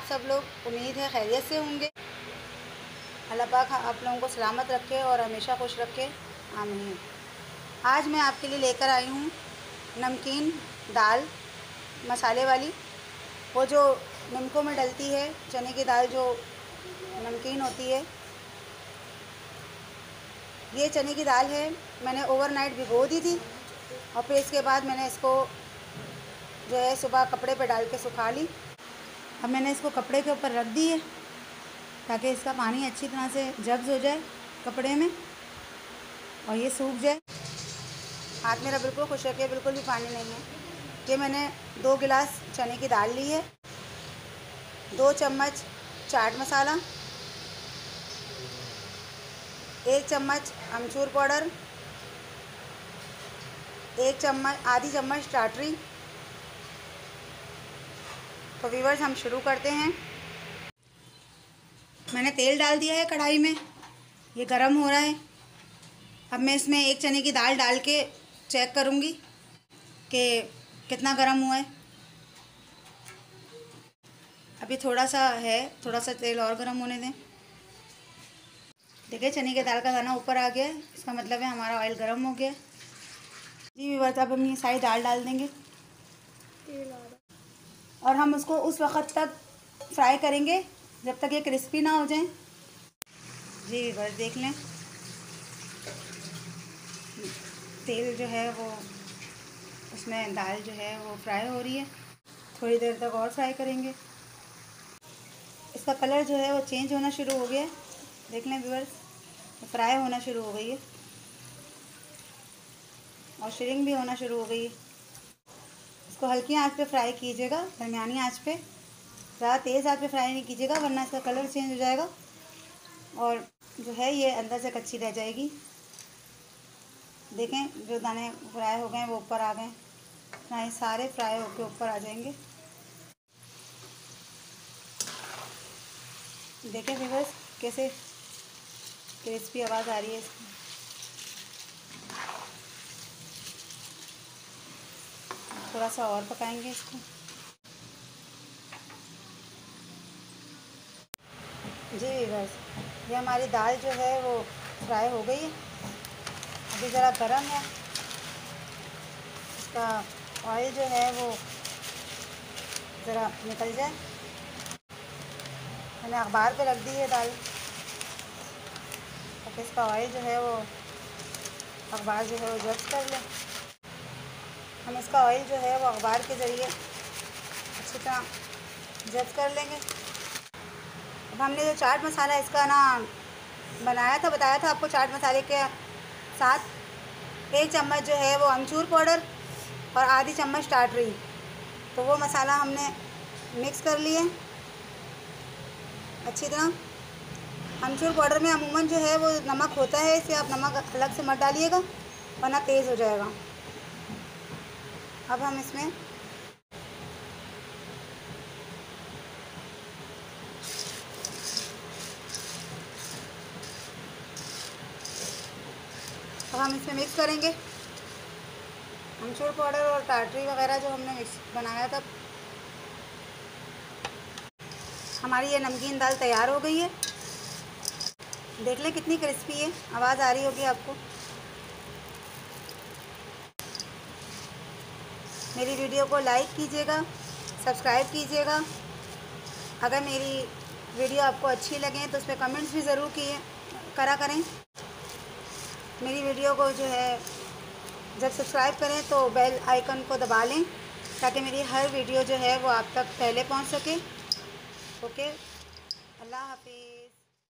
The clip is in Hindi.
सब लोग? उम्मीद है खैरियत से होंगे। अल्लाह पाक आप लोगों को सलामत रखे और हमेशा खुश रखे, आमीन। आज मैं आपके लिए लेकर आई हूँ नमकीन दाल मसाले वाली, वो जो नमकों में डलती है, चने की दाल जो नमकीन होती है। ये चने की दाल है, मैंने ओवरनाइट भिगो दी थी और फिर इसके बाद मैंने इसको जो है सुबह कपड़े पे डाल के सुखा ली। अब मैंने इसको कपड़े के ऊपर रख दी है ताकि इसका पानी अच्छी तरह से जब्स हो जाए कपड़े में और ये सूख जाए। हाथ मेरा बिल्कुल खुशक है, बिल्कुल भी पानी नहीं है। ये मैंने 2 गिलास चने की दाल ली है, 2 चम्मच चाट मसाला, 1 चम्मच अमचूर पाउडर, 1 चम्मच आधी चम्मच टाटरी। तो व्यूअर्स हम शुरू करते हैं। मैंने तेल डाल दिया है कढ़ाई में, ये गरम हो रहा है। अब मैं इसमें 1 चने की दाल डाल के चेक करूँगी कि कितना गरम हुआ है। अभी थोड़ा सा है, थोड़ा सा तेल और गरम होने दें। देखिए चने की दाल का दाना ऊपर आ गया है, इसका मतलब है हमारा ऑयल गरम हो गया है। जी व्यूअर्स, अब हम ये सारी दाल डाल देंगे और हम उसको उस वक़्त तक फ्राई करेंगे जब तक ये क्रिस्पी ना हो जाए। जी व्यूअर्स देख लें, तेल जो है वो उसमें दाल जो है वो फ्राई हो रही है। थोड़ी देर तक और फ्राई करेंगे। इसका कलर जो है वो चेंज होना शुरू हो गया है, देख लें व्यूअर्स, फ्राई होना शुरू हो गई है और श्रिंक भी होना शुरू हो गई है। इसको हल्की आंच पे फ्राई कीजिएगा, दरमियानी आंच पे, ज़्यादा तेज़ आंच पे फ्राई नहीं कीजिएगा वरना इसका कलर चेंज हो जाएगा और जो है ये अंदर से कच्ची रह जाएगी। देखें जो दाने फ्राई हो गए हैं वो ऊपर आ गए, ना ये सारे फ्राई होकर ऊपर आ जाएंगे। देखें व्यूअर्स कैसे क्रिस्पी आवाज़ आ रही है इसकी। थोड़ा सा और पकाएंगे इसको। जी व्यूअर्स, ये हमारी दाल जो है वो फ्राई हो गई है। अभी ज़रा गरम है, इसका ऑयल जो है वो ज़रा निकल जाए। मैंने अखबार पे रख दी है दाल ताकि इसका ऑयल जो है वो अखबार जो है वो जब्स कर लें। हम इसका ऑयल जो है वो अखबार के ज़रिए अच्छी तरह जब्स कर लेंगे। अब हमने जो चाट मसाला इसका ना बनाया था, बताया था आपको, चाट मसाले के साथ 1 चम्मच जो है वो अमचूर पाउडर और आधी चम्मच टाटरी, तो वो मसाला हमने मिक्स कर लिए अच्छी तरह। अमचूर पाउडर में अमूमन जो है वो नमक होता है, इसे आप नमक अलग से मत डालिएगा वरना तेज़ हो जाएगा। अब हम इसमें मिक्स करेंगे अमचूर पाउडर और टाटरी वगैरह जो हमने मिक्स बनाया था। हमारी ये नमकीन दाल तैयार हो गई है। देख लें कितनी क्रिस्पी है, आवाज़ आ रही होगी आपको। मेरी वीडियो को लाइक कीजिएगा, सब्सक्राइब कीजिएगा। अगर मेरी वीडियो आपको अच्छी लगे तो उस पर कमेंट्स भी ज़रूर करा करें। मेरी वीडियो को जो है जब सब्सक्राइब करें तो बेल आइकन को दबा लें ताकि मेरी हर वीडियो जो है वो आप तक पहले पहुंच सके। ओके, अल्लाह हाफिज़।